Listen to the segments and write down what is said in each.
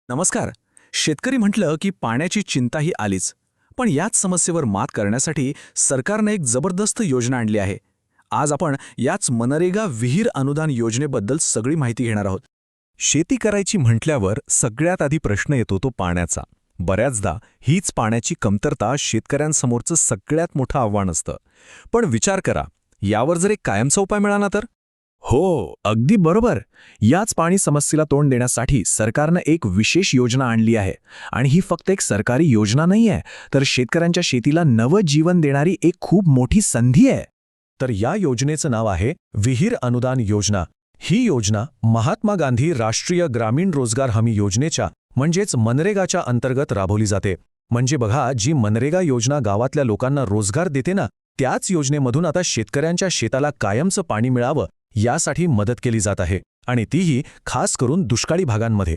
नमस्कार. शेतकरी म्हटलं की पाण्याची चिंता ही आलीच. पण याच समस्येवर मात करण्यासाठी सरकारने एक जबरदस्त योजना आणली आहे. आज आपण याच मनरेगा विहीर अनुदान योजनेबद्दल सगळी माहिती घेणार आहोत. शेती करायची म्हटल्यावर सगळ्यात आधी प्रश्न येतो तो पाण्याचा. बऱ्याचदा हीच पाण्याची कमतरता शेतकऱ्यांसमोरचं सगळ्यात मोठं आव्हान असतं. पण विचार करा, यावर जर एक कायमचा उपाय मिळाला तर? हो, अगदी बरोबर. याच पाणी समस्येला तोंड देण्यासाठी सरकारनं एक विशेष योजना आणली आहे. आणि ही फक्त एक सरकारी योजना नाहीये, तर शेतकऱ्यांच्या शेतीला नवं जीवन देणारी एक खूप मोठी संधी आहे. तर या योजनेचं नाव आहे विहीर अनुदान योजना. ही योजना महात्मा गांधी राष्ट्रीय ग्रामीण रोजगार हमी योजनेच्या म्हणजेच मनरेगाच्या अंतर्गत राबवली जाते. म्हणजे बघा, जी मनरेगा योजना गावातल्या लोकांना रोजगार देते ना, त्याच योजनेमधून आता शेतकऱ्यांच्या शेताला कायमचं पाणी मिळावं यासाठी मदत केली जात आहे. आणि तीही खास करून दुष्काळी भागांमध्ये.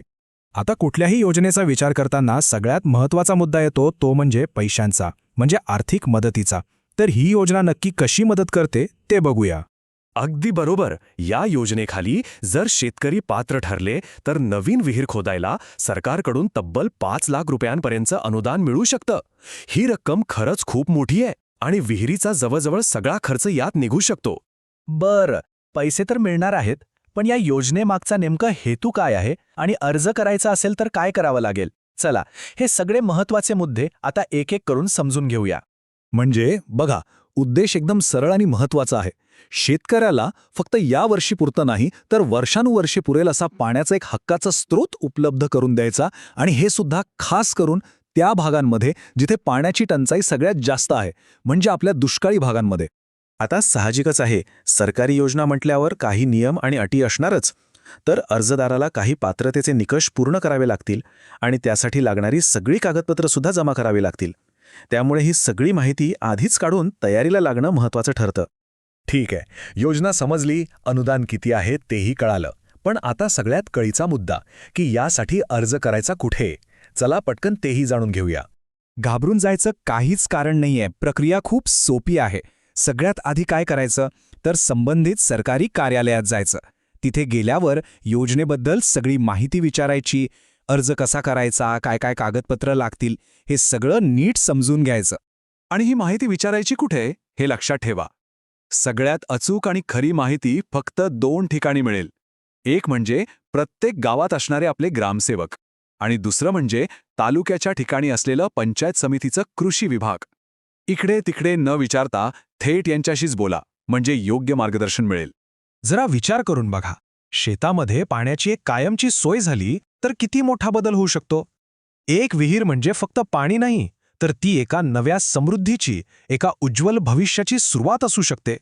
आता कुठल्याही योजनेचा विचार करताना सगळ्यात महत्त्वाचा मुद्दा येतो तो म्हणजे पैशांचा, म्हणजे आर्थिक मदतीचा. तर ही योजना नक्की कशी मदत करते ते बघूया. अगदी बरोबर. या योजनेखाली जर शेतकरी पात्र ठरले तर नवीन विहीर खोदायला सरकारकडून तब्बल 5 लाख रुपयांपर्यंतचं अनुदान मिळू शकतं. ही रक्कम खरंच खूप मोठी आहे आणि विहिरीचा जवळजवळ सगळा खर्च यात निघू शकतो. बरं, पैसे तर मिळणार आहेत, पण या योजनेमागचा नेमका हेतू काय आहे आणि अर्ज करायचा असेल तर काय करावं लागेल? चला, हे सगळे महत्त्वाचे मुद्दे आता एक एक करून समजून घेऊया. म्हणजे बघा, उद्देश एकदम सरळ आणि महत्त्वाचा आहे. शेतकऱ्याला फक्त या वर्षीपुरतं नाही तर वर्षानुवर्षे पुरेल असा पाण्याचा एक हक्काचा स्रोत उपलब्ध करून द्यायचा, आणि हे सुद्धा खास करून त्या भागांमध्ये जिथे पाण्याची टंचाई सगळ्यात जास्त आहे, म्हणजे आपल्या दुष्काळी भागांमध्ये. आता साहजिकच आहे, सरकारी योजना म्हटल्यावर काही नियम आणि अटी असणारच. तर अर्जदाराला काही पात्रतेचे निकष पूर्ण करावे लागतील आणि त्यासाठी लागणारी सगळी कागदपत्रंसुद्धा जमा करावी लागतील. त्यामुळे ही सगळी माहिती आधीच काढून तयारीला लागणं महत्त्वाचं ठरतं. ठीक आहे, योजना समजली, अनुदान किती आहे तेही कळालं. पण आता सगळ्यात कळीचा मुद्दा की यासाठी अर्ज करायचा कुठे. चला पटकन तेही जाणून घेऊया. घाबरून जायचं काहीच कारण नाहीये. प्रक्रिया खूप सोपी आहे. सगळ्यात आधी काय करायचं तर संबंधित सरकारी कार्यालयात जायचं. तिथे गेल्यावर योजनेबद्दल सगळी माहिती विचारायची. अर्ज कसा करायचा, काय काय कागदपत्र लागतील, हे सगळं नीट समजून घ्यायचं. आणि ही माहिती विचारायची कुठे हे लक्षात ठेवा. सगळ्यात अचूक आणि खरी माहिती फक्त 2 ठिकाणी मिळेल. एक म्हणजे प्रत्येक गावात असणारे आपले ग्रामसेवक, आणि दुसरं म्हणजे तालुक्याच्या ठिकाणी असलेलं पंचायत समितीचं कृषी विभाग. इकडे तिकडे न विचारता थेट यांच्याशीच बोला, म्हणजे योग्य मार्गदर्शन मिळेल. जरा विचार करून बघा, शेतामध्ये पाण्याची एक कायमची सोय झाली तर किती मोठा बदल होऊ शकतो. एक विहीर म्हणजे फक्त पाणी नाही, तर ती एका नव्या समृद्धीची, एका उज्ज्वल भविष्याची सुरुवात असू शकते.